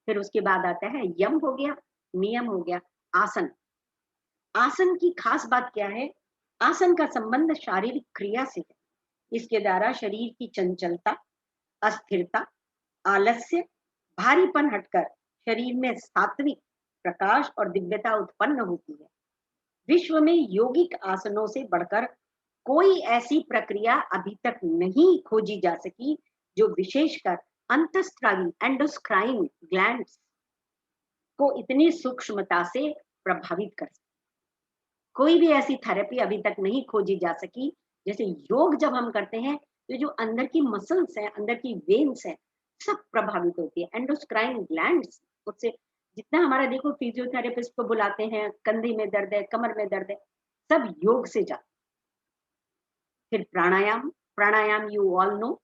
फिर उसके बाद आता है यम हो गया, नियम हो गया, आसन। आसन की खास बात क्या है? आसन का संबंध शारीरिक क्रिया से है। इसके द्वारा शरीर की चंचलता, अस्थिरता, आलस्य, भारीपन हटकर शरीर में सात्विक प्रकाश और दिव्यता उत्पन्न होती है। विश्व में यौगिक आसनों से बढ़कर कोई ऐसी प्रक्रिया अभी तक नहीं खोजी जा सकी जो विशेषकर अंतःस्रावी एंडोस्क्राइन ग्लैंड्स को इतनी सूक्ष्मता से प्रभावित कर सके। कोई भी ऐसी थेरेपी अभी तक नहीं खोजी जा सकी। जैसे योग जब हम करते हैं तो जो अंदर की मसल्स हैं, अंदर की वेन्स हैं, सब प्रभावित होती है। एंडोस्क्राइन ग्लैंड्स उससे, जितना हमारा देखो फिजियोथेरेपिस्ट को बुलाते हैं, कंधे में दर्द है, कमर में दर्द है, सब योग से जाते। फिर प्राणायाम, प्राणायाम यू ऑल नो।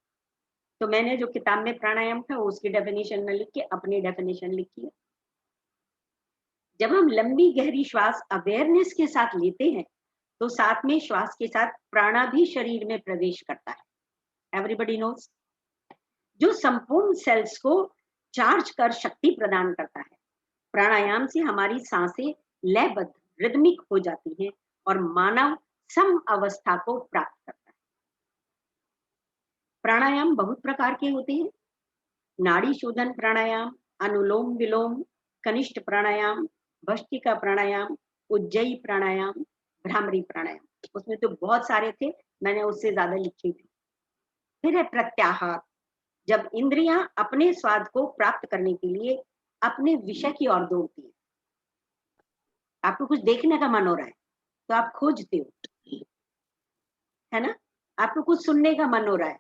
तो मैंने जो किताब में प्राणायाम था उसकी डेफिनेशन में लिख के अपनी डेफिनेशन लिखी है। जब हम लंबी गहरी श्वास अवेयरनेस के साथ लेते हैं तो साथ में श्वास के साथ प्राणा भी शरीर में प्रवेश करता है। Everybody knows. जो संपूर्ण सेल्स को चार्ज कर शक्ति प्रदान करता है। प्राणायाम से हमारी सांसें लयबद्ध, रिदमिक हो जाती हैं और मानव सम अवस्था को प्राप्त करता है। प्राणायाम बहुत प्रकार के होते हैं। नाड़ी शोधन प्राणायाम, अनुलोम विलोम, कनिष्ठ प्राणायाम, भस्त्रिका प्राणायाम, उज्जयी प्राणायाम, भ्रामरी प्राणायाम। उसमें तो बहुत सारे थे, मैंने उससे ज्यादा लिखे थे। फिर है प्रत्याहार, जब इंद्रियां अपने स्वाद को प्राप्त करने के लिए अपने विषय की ओर दौड़ती है। आपको कुछ देखने का मन हो रहा है तो आप खोजते हो, है ना? आपको कुछ सुनने का मन हो रहा है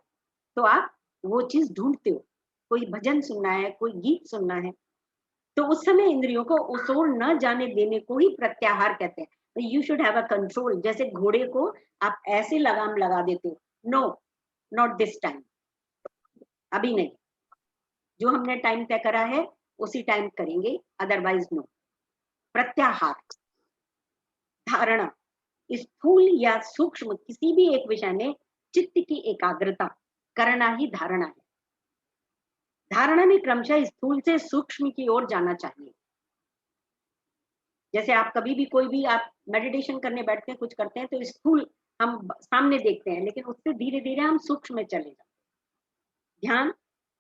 तो आप वो चीज ढूंढते हो। कोई भजन सुनना है, कोई गीत सुनना है, तो उस समय इंद्रियों को उस ओर न जाने देने को ही प्रत्याहार कहते हैं। You should have a control. जैसे घोड़े को आप ऐसे लगाम लगा देते हो, नो, नॉट दिस टाइम, अभी नहीं, जो हमने टाइम तय करा है उसी टाइम करेंगे, अदरवाइज नो। प्रत्याहार। धारणा, स्थूल या सूक्ष्म किसी भी एक विषय में चित्त की एकाग्रता करना ही धारणा है। धारणा में क्रमशः स्थूल से सूक्ष्म की ओर जाना चाहिए। जैसे आप कभी भी कोई भी आप मेडिटेशन करने बैठते हैं, कुछ करते हैं तो स्थूल हम सामने देखते हैं, लेकिन उससे धीरे धीरे हम सूक्ष्म में चले जाते हैं। ध्यान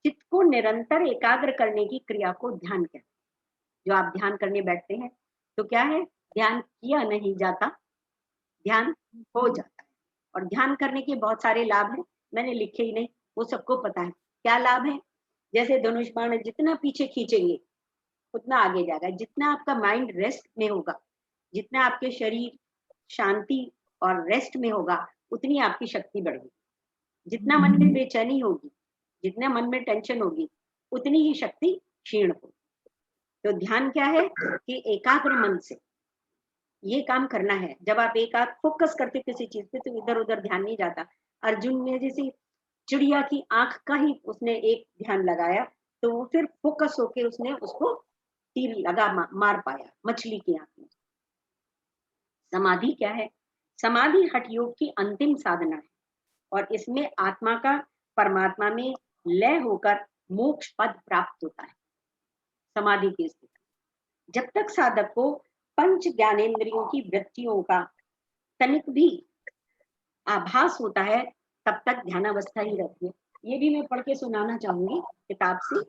चित्त को निरंतर एकाग्र करने की क्रिया को ध्यान कहते हैं। जो आप ध्यान करने बैठते हैं तो क्या है, ध्यान किया नहीं जाता, ध्यान हो जाता है। और ध्यान करने के बहुत सारे लाभ हैं, मैंने लिखे ही नहीं, वो सबको पता है क्या लाभ है। जैसे धनुष बाण जितना पीछे खींचेंगे उतना आगे जाएगा। जितना आपका माइंड रेस्ट में होगा, जितना आपके शरीर शांति और रेस्ट में होगा, उतनी आपकी शक्ति बढ़ेगी। जितना मन में बेचैनी होगी, जितना मन में टेंशन होगी, उतनी ही शक्ति क्षीण होगी। तो ध्यान क्या है कि एकाग्र मन से ये काम करना है। जब आप एकाग्र फोकस करते किसी चीज पे तो इधर उधर ध्यान नहीं जाता। अर्जुन ने जैसे चिड़िया की आंख का ही उसने एक ध्यान लगाया तो वो फिर फोकस होके उसने उसको तीर लगा मार पाया मछली की आंख में। समाधि क्या है? समाधि हठ योग की अंतिम साधना है और इसमें आत्मा का परमात्मा में लय होकर मोक्ष पद प्राप्त होता है। समाधि की स्थिति जब तक साधक को पंच ज्ञानेंद्रियों की वृत्तियों का तनिक भी आभास होता है तब तक ध्यानावस्था ही रहती है। ये भी मैं पढ़ के सुनाना चाहूंगी किताब से,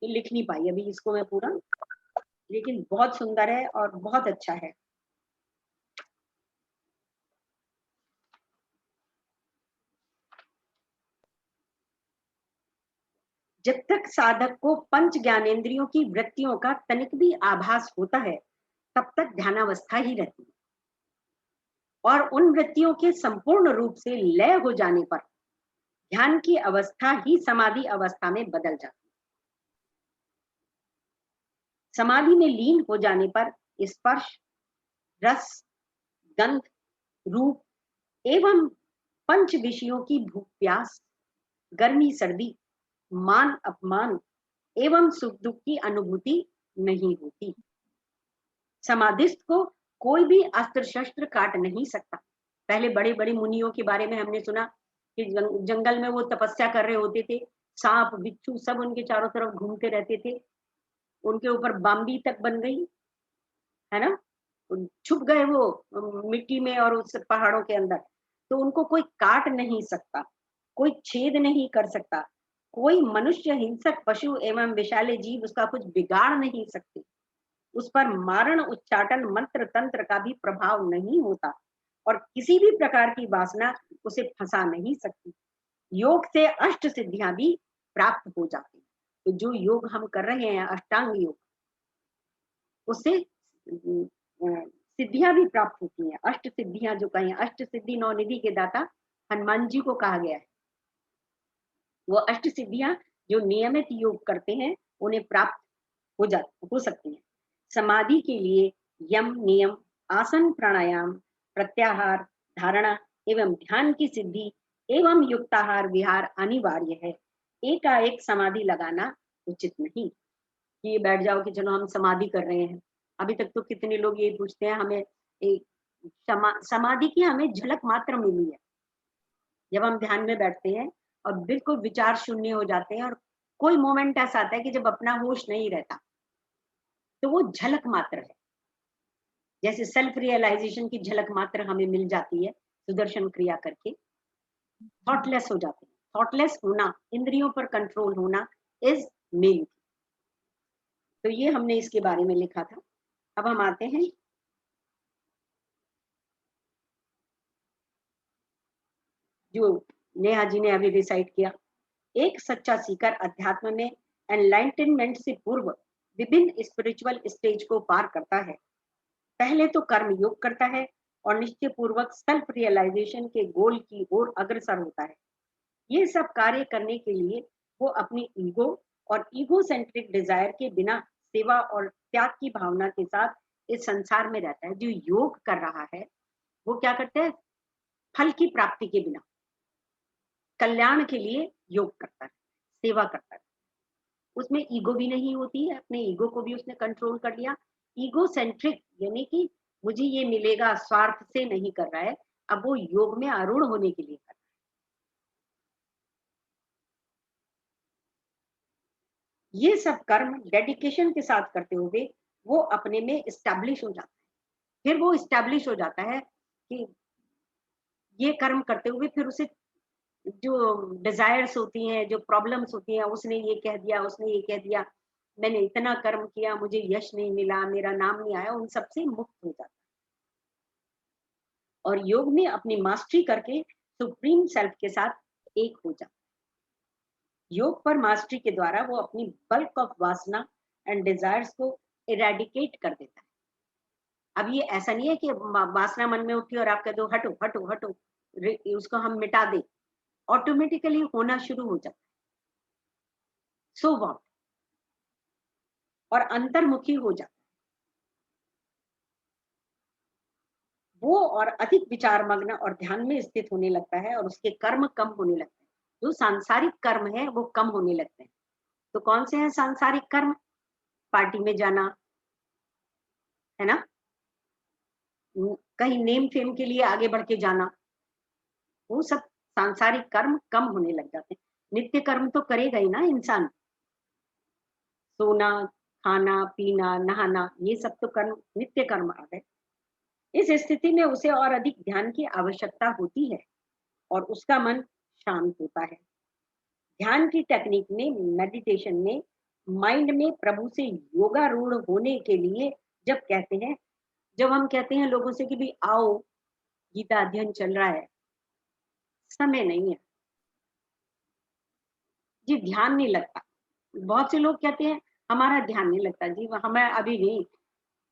लिख नहीं पाई अभी इसको मैं पूरा, लेकिन बहुत सुंदर है और बहुत अच्छा है। जब तक साधक को पंच ज्ञानेंद्रियों की वृत्तियों का तनिक भी आभास होता है तब तक ध्यानावस्था ही रहती है, और उन वृत्तियों के संपूर्ण रूप से लय हो जाने पर ध्यान की अवस्था ही समाधि अवस्था में बदल जाती है। समाधि में लीन हो जाने पर स्पर्श, रस, गंध, रूप एवं पंच विषयों की भूख प्यास, गर्मी सर्दी, मान अपमान एवं सुख दुख की अनुभूति नहीं होती। समाधिस्थ को कोई भी अस्त्र शस्त्र काट नहीं सकता। पहले बड़े बड़े मुनियों के बारे में हमने सुना कि जंगल में वो तपस्या कर रहे होते थे, सांप बिच्छू सब उनके चारों तरफ घूमते रहते थे, उनके ऊपर बाम्बी तक बन गई है ना, छुप गए वो मिट्टी में और उस पहाड़ों के अंदर, तो उनको कोई काट नहीं सकता, कोई छेद नहीं कर सकता, कोई मनुष्य, हिंसक पशु एवं विषैले जीव उसका कुछ बिगाड़ नहीं सकते, उस पर मारण उच्चाटन मंत्र तंत्र का भी प्रभाव नहीं होता और किसी भी प्रकार की वासना उसे फंसा नहीं सकती। योग से अष्ट सिद्धियां भी प्राप्त हो जाती। तो जो योग हम कर रहे हैं अष्टांग योग, उससे सिद्धियां भी प्राप्त होती हैं। अष्ट सिद्धियां जो कहें, अष्ट सिद्धि नौ निधि के दाता हनुमान जी को कहा गया है। वो अष्ट सिद्धियां जो नियमित योग करते हैं उन्हें प्राप्त हो सकती हैं। समाधि के लिए यम नियम, आसन प्राणायाम, प्रत्याहार, धारणा एवं ध्यान की सिद्धि एवं युक्ताहार विहार अनिवार्य है। एकाएक समाधि लगाना उचित नहीं कि ये बैठ जाओ कि चलो हम समाधि कर रहे हैं। अभी तक तो कितने लोग ये पूछते हैं, हमें एक समाधि की हमें झलक मात्र मिली है। जब हम ध्यान में बैठते हैं और बिल्कुल विचार शून्य हो जाते हैं और कोई मोमेंट ऐसा आता है कि जब अपना होश नहीं रहता, तो वो झलक मात्र है। जैसे सेल्फ रियलाइजेशन की झलक मात्र हमें मिल जाती है सुदर्शन क्रिया करके, थॉटलेस हो जाते हैं। थॉटलेस होना, इंद्रियों पर कंट्रोल होना इज मेन। तो ये हमने इसके बारे में लिखा था। अब हम आते हैं जो नेहा जी ने अभी रिसाइट किया। एक सच्चा सीकर अध्यात्म में एनलाइटनमेंट से पूर्व विभिन्न स्पिरिचुअल स्टेज को पार करता है। पहले तो कर्म योग करता है और निश्चय पूर्वक सेल्फ रियलाइजेशन के गोल की ओर अग्रसर होता है। ये सब कार्य करने के लिए वो अपनी ईगो और ईगो सेंट्रिक डिजायर के बिना सेवा और त्याग की भावना के साथ इस संसार में रहता है। जो योग कर रहा है वो क्या करता है, फल की प्राप्ति के बिना कल्याण के लिए योग करता है, सेवा करता है। उसमें ईगो भी नहीं होती है, अपने ईगो को भी उसने कंट्रोल कर लिया। ईगो सेंट्रिक यानी कि मुझे ये मिलेगा स्वार्थ से नहीं कर रहा है, अब वो योग में आरूढ़ होने के लिए कर रहा है। ये सब कर्म डेडिकेशन के साथ करते हुए वो अपने में इस्टेब्लिश हो जाता है। फिर वो इस्टेब्लिश हो जाता है कि ये कर्म करते हुए फिर उसे जो डिजायर्स होती हैं, जो प्रॉब्लम्स होती हैं, उसने ये कह दिया, उसने ये कह दिया, मैंने इतना कर्म किया, मुझे यश नहीं मिला, मेरा नाम नहीं आया, उन सबसे मुक्त हो जाता है और योग में अपनी मास्टरी करके सुप्रीम सेल्फ के साथ एक हो जाता है। योग पर मास्टरी के द्वारा वो अपनी बल्क ऑफ वासना एंड डिजायर्स को इरेडिकेट कर देता है। अब ये ऐसा नहीं है कि वासना मन में उठी और आप कह दो हटो हटो हटो, उसको हम मिटा दें, ऑटोमेटिकली होना शुरू हो जाता है। सो व्हाट, और अंतर्मुखी हो जाता है वो और अधिक विचार मग्न और ध्यान में स्थित होने लगता है और उसके कर्म कम होने लगते हैं। जो सांसारिक कर्म है वो कम होने लगते हैं। तो कौन से हैं सांसारिक कर्म? पार्टी में जाना, है ना, कहीं नेम फेम के लिए आगे बढ़ के जाना, वो सब सांसारिक कर्म कम होने लग जाते हैं। नित्य कर्म तो करेगा ही ना इंसान, सोना, खाना, पीना, नहाना, ये सब तो कर्म, नित्य कर्म आ गए। इस स्थिति में उसे और अधिक ध्यान की आवश्यकता होती है और उसका मन शांत होता है। ध्यान की टेक्निक में, मेडिटेशन में, माइंड में प्रभु से योगारूढ़ होने के लिए जब कहते हैं, जब हम कहते हैं लोगों से कि भी आओ गीता अध्ययन चल रहा है, समय नहीं है जी, ध्यान नहीं लगता, बहुत से लोग कहते हैं हमारा ध्यान नहीं लगता जी, हमें अभी नहीं,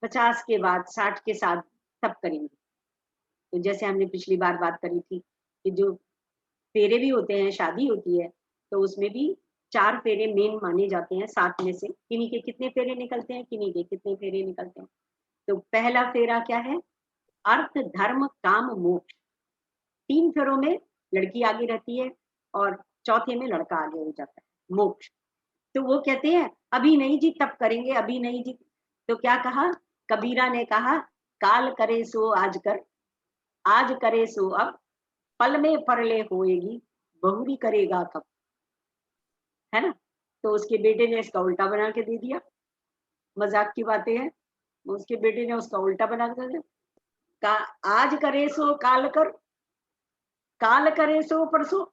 50 के बाद 60 के साथ तब करेंगे। तो जैसे हमने पिछली बार बात करी थी कि जो फेरे भी होते हैं, शादी होती है, तो उसमें भी 4 फेरे मेन माने जाते हैं, 7 में से किन्हीं के कितने फेरे निकलते हैं, किन्हीं के कितने फेरे निकलते हैं। तो पहला फेरा क्या है? अर्थ, धर्म, काम, मोक्ष। 3 फेरों में लड़की आगे रहती है और चौथे में लड़का आगे हो जाता है, मोक्ष। तो वो कहते हैं अभी नहीं जी, तब करेंगे, अभी नहीं जी। तो क्या कहा? कबीरा ने कहा, काल करे सो आज कर, आज करे सो अब, पल में परले होएगी, बहुरी करेगा कब। है ना? तो उसके बेटे ने इसका उल्टा बना के दे दिया। मजाक की बातें हैं, उसके बेटे ने उसका उल्टा बना के दे दिया। आज करे सो काल कर, काल करे सो परसों।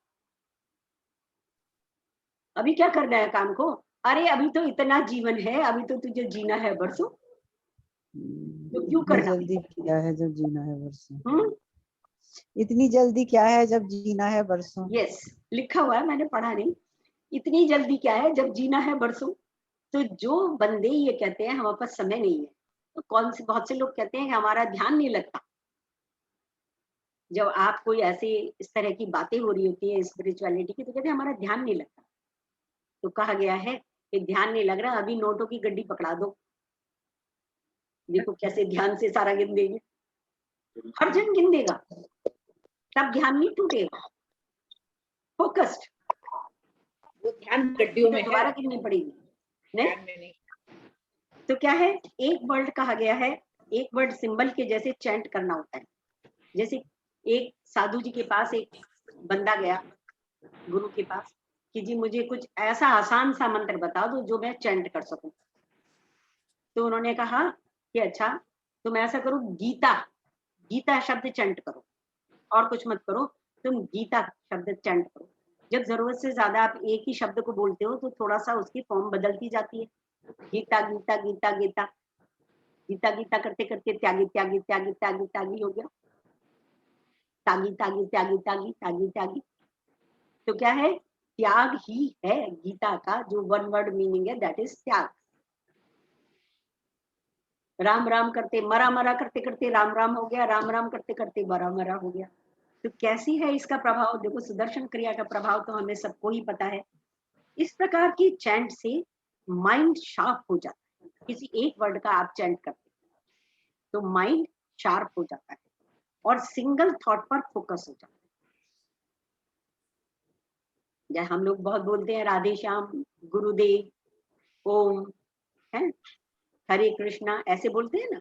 अभी क्या करना है काम को? अरे अभी तो इतना जीवन है, अभी तो तुझे जीना है बरसों, तो क्यों इतनी करना? जल्दी क्या है जब जीना है बरसों। हम्म, इतनी जल्दी क्या है जब जीना है बरसों। यस, लिखा हुआ है, मैंने पढ़ा नहीं। इतनी जल्दी क्या है जब जीना है बरसों। तो जो बंदे ये कहते हैं हमारे पास समय नहीं है, तो कौन से बहुत से लोग कहते हैं कि हमारा ध्यान नहीं लगता। जब आप कोई ऐसे इस तरह की बातें हो रही होती है स्पिरिचुअलिटी की, तो कहते हैं हमारा ध्यान नहीं लगता। तो कहा गया है कि ध्यान नहीं लग रहा, अभी नोटों की गड्डी पकड़ा दो, देखो कैसे ध्यान से सारा गिन देंगे। हर जन गिन देगा, तब ध्यान नहीं टूटेगा। फोकस्ड, वो ध्यान गड्डियों तो में दोबारा है, गिननी पड़ेगी नहीं। ध्यान में नहीं। तो क्या है, एक वर्ड कहा गया है, एक वर्ड सिंबल के जैसे चैंट करना होता है। जैसे एक साधु जी के पास एक बंदा गया गुरु के पास कि जी मुझे कुछ ऐसा आसान सा मंत्र बता दो जो मैं चैंट कर सकूं। तो उन्होंने कहा कि अच्छा तुम ऐसा करो, गीता, गीता शब्द चैंट करो, और कुछ मत करो, तुम गीता शब्द चैंट करो। जब जरूरत से ज्यादा आप एक ही शब्द को बोलते हो तो थोड़ा सा उसकी फॉर्म बदलती जाती है। गीता गीता गीता गीता, गीता गीता करते करते त्यागी त्यागी त्यागी त्यागी त्यागी हो गया, तागी तागी त्यागी त्यागी त्यागी त्यागी। तो क्या है, त्याग ही है गीता का जो वन वर्ड मीनिंग है, दैट इज त्याग। राम राम करते मरा मरा करते करते राम राम हो गया, राम राम करते करते मरा मरा हो गया। तो कैसी है इसका प्रभाव? देखो, सुदर्शन क्रिया का प्रभाव तो हमें सबको ही पता है। इस प्रकार की चैंट से माइंड शार्प हो जाता है। किसी एक वर्ड का आप चैंट करते तो माइंड शार्प हो जाता है और सिंगल थॉट पर फोकस हो जाता है। जैसे हम लोग बहुत बोलते हैं राधे श्याम, गुरुदेव, ओम, है, हरे कृष्णा, ऐसे बोलते हैं ना।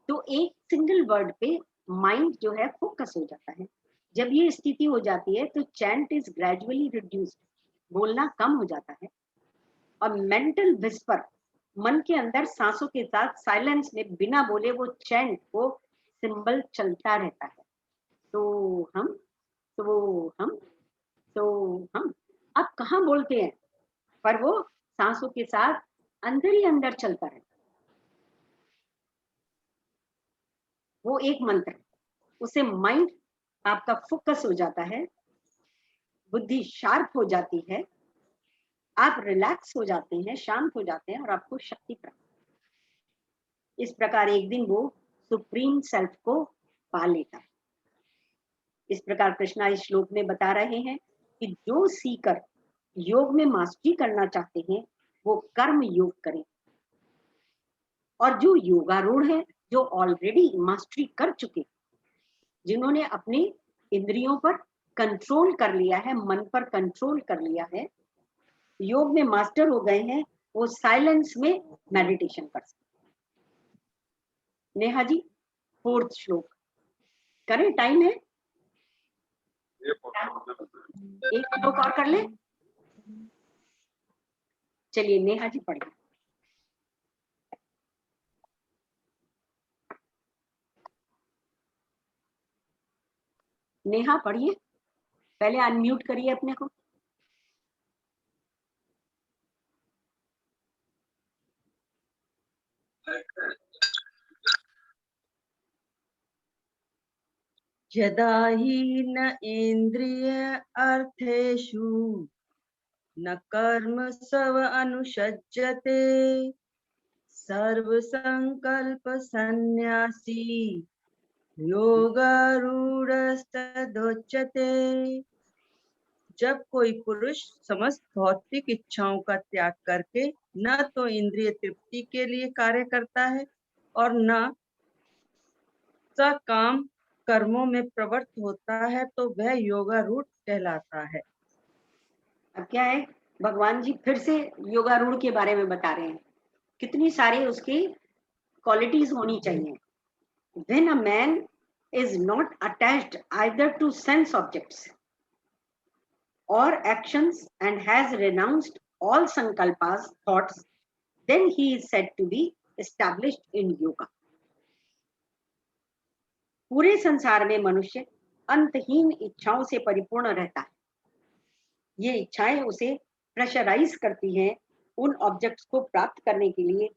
तो एक सिंगल वर्ड पे माइंड जो है फोकस हो जाता है। जब ये स्थिति हो जाती है तो चैंट इज ग्रेजुअली रिड्यूस्ड, बोलना कम हो जाता है। और मेंटल विस्पर, मन के अंदर सांसों के साथ साइलेंस में बिना बोले वो चैंट, वो सिंबल चलता रहता है। तो हम, तो हम, तो हम, आप कहाँ बोलते हैं, पर वो सांसों के साथ अंदर ही अंदर चलता रहता है। वो एक मंत्र, उसे माइंड आपका फोकस हो जाता है, बुद्धि शार्प हो जाती है, आप रिलैक्स हो जाते हैं, शांत हो जाते हैं और आपको शक्ति प्राप्त। इस प्रकार एक दिन वो सुप्रीम सेल्फ को पा लेता है। इस प्रकार कृष्णा इस श्लोक में बता रहे हैं कि जो सीकर योग में मास्टरी करना चाहते हैं वो कर्म योग करें, और जो योगारूढ़ है, जो ऑलरेडी मास्टरी कर चुके, जिन्होंने अपने इंद्रियों पर कंट्रोल कर लिया है, मन पर कंट्रोल कर लिया है, योग में मास्टर हो गए हैं, वो साइलेंस में मेडिटेशन कर सकते। नेहा जी, 4th श्लोक करें, टाइम है, एक श्लोक और कर ले। चलिए नेहा जी पढ़िए। नेहा पढ़िए, पहले अनम्यूट करिए अपने को। यदा हि न इन्द्रिय अर्थेषु न कर्म सव अनुषज्यते सर्व संकल्प सन्यासी योगारूढ़स्तदोच्यते। जब कोई पुरुष समस्त भौतिक इच्छाओं का त्याग करके न तो इंद्रिय तृप्ति के लिए कार्य करता है और न सकाम कर्मों में प्रवृत्त होता है तो वह योगारूढ़ कहलाता है। अब क्या है, भगवान जी फिर से योगारूढ़ के बारे में बता रहे हैं, कितनी सारी उसकी क्वालिटीज होनी चाहिए। When a man is not attached either to sense objects or actions and has renounced all sankalpas, thoughts, then he is said to be established in yoga. पूरे संसार में मनुष्य अंतहीन इच्छाओं से परिपूर्ण रहता है। ये इच्छाएं उसे प्रेशराइज करती हैं उन ऑब्जेक्ट्स को प्राप्त करने के लिए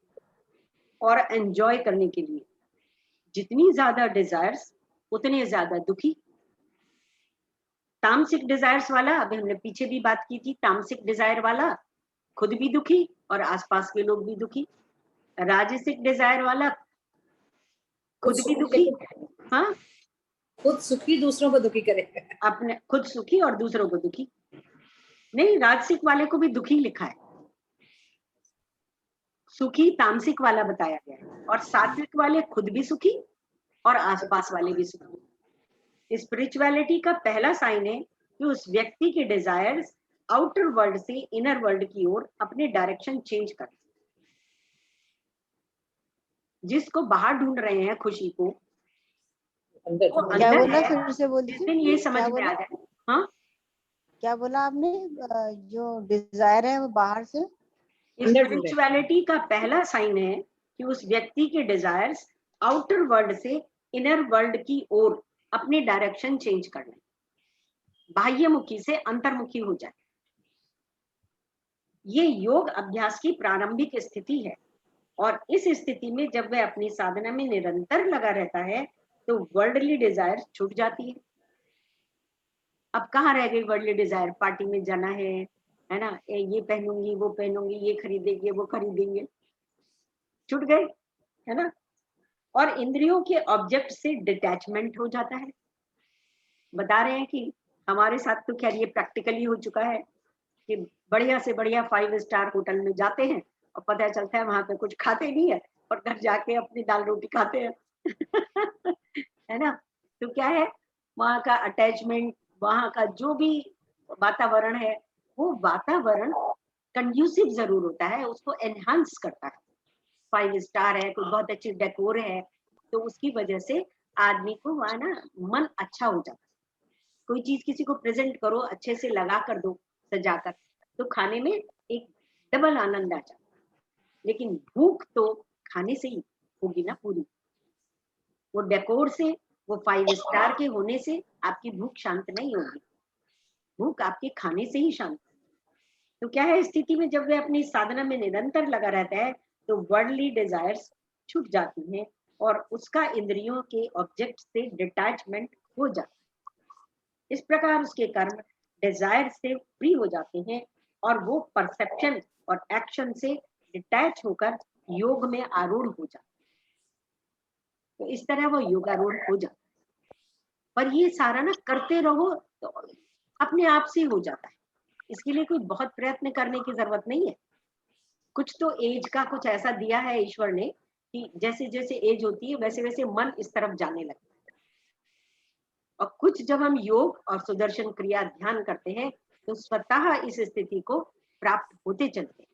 और एंजॉय करने के लिए। जितनी ज्यादा डिजायर्स उतने ज्यादा दुखी। तामसिक डिजायर्स वाला, अभी हमने पीछे भी बात की थी, तामसिक डिजायर वाला खुद भी दुखी और आसपास के लोग भी दुखी। राजसिक डिजायर वाला खुद भी दुखी, हाँ, खुद सुखी दूसरों को दुखी करे। अपने खुद सुखी और दूसरों को दुखी। नहीं, राजसिक वाले को भी दुखी लिखा है, सुखी तामसिक वाला बताया गया है, और सात्विक वाले खुद भी सुखी और आसपास वाले भी सुखी। स्पिरिचुअलिटी का पहला साइन है कि उस व्यक्ति के डिजायर्स आउटर वर्ल्ड से इनर वर्ल्ड की ओर अपने डायरेक्शन चेंज कर। जिसको बाहर ढूंढ रहे हैं खुशी को, वो क्या अंदर बोला, है। फिर से जिस बोलिए। दिन ये समझ क्या में बोला? आ जाए, हाँ, क्या बोला आपने? जो डिजायर है वो बाहर से। स्पिरिचुअलिटी का पहला साइन है कि उस व्यक्ति के डिजायर्स आउटर वर्ल्ड से इनर वर्ल्ड की ओर अपने डायरेक्शन चेंज कर लें, बाह्यमुखी से अंतर्मुखी हो जाए। ये योग अभ्यास की प्रारंभिक स्थिति है, और इस स्थिति में जब वह अपनी साधना में निरंतर लगा रहता है तो वर्ल्डली डिजायर छूट जाती है। अब कहाँ रह गई वर्ल्डली डिजायर? पार्टी में जाना है ना, ये पहनूंगी, वो पहनूंगी, ये खरीदेंगे, वो खरीदेंगे, छूट गए, है ना। और इंद्रियों के ऑब्जेक्ट से डिटैचमेंट हो जाता है। बता रहे हैं कि हमारे साथ तो खैर ये प्रैक्टिकली हो चुका है कि बढ़िया से बढ़िया 5 स्टार होटल में जाते हैं और पता चलता है वहां पे कुछ खाते नहीं है और घर जाके अपनी दाल रोटी खाते हैं है ना। तो क्या है, वहां का अटैचमेंट, वहां का जो भी वातावरण है, वो वातावरण कंड्यूसिव जरूर होता है, उसको एनहांस करता है। 5 स्टार है, कोई बहुत अच्छी डेकोर है, तो उसकी वजह से आदमी को वहां ना मन अच्छा हो जाता है। कोई चीज किसी को प्रेजेंट करो, अच्छे से लगा कर दो, सजाकर, तो खाने में एक डबल आनंद आ जाता है। लेकिन भूख तो खाने से ही होगी ना पूरी। वो डेकोर से, वो 5 स्टार के होने से आपकी भूख शांत नहीं होगी, भूख आपके खाने से ही शांत। तो क्या है, स्थिति में जब वह अपनी साधना में निरंतर लगा रहता है तो वर्ल्डली डिजायर्स छूट जाती हैं और उसका इंद्रियों के ऑब्जेक्ट से डिटैचमेंट हो जाता है। इस प्रकार उसके कर्म डिजायर से फ्री हो जाते हैं और वो परसेप्शन और एक्शन से डिटैच होकर योग में आरूढ़ हो जाता है। तो इस तरह वो योगारूढ़ हो जाता है। पर ये सारा ना करते रहो तो अपने आप से हो जाता है, इसके लिए कोई बहुत प्रयत्न करने की जरूरत नहीं है। कुछ तो एज का कुछ ऐसा दिया है ईश्वर ने कि जैसे जैसे एज होती है वैसे वैसे मन इस तरफ जाने लगता है। और कुछ जब हम योग और सुदर्शन क्रिया ध्यान करते हैं तो स्वतः इस स्थिति को प्राप्त होते चलते हैं।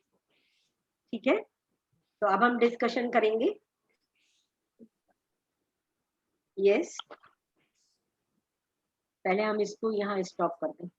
ठीक है, तो अब हम डिस्कशन करेंगे। यस, पहले हम इसको यहाँ स्टॉप कर दें।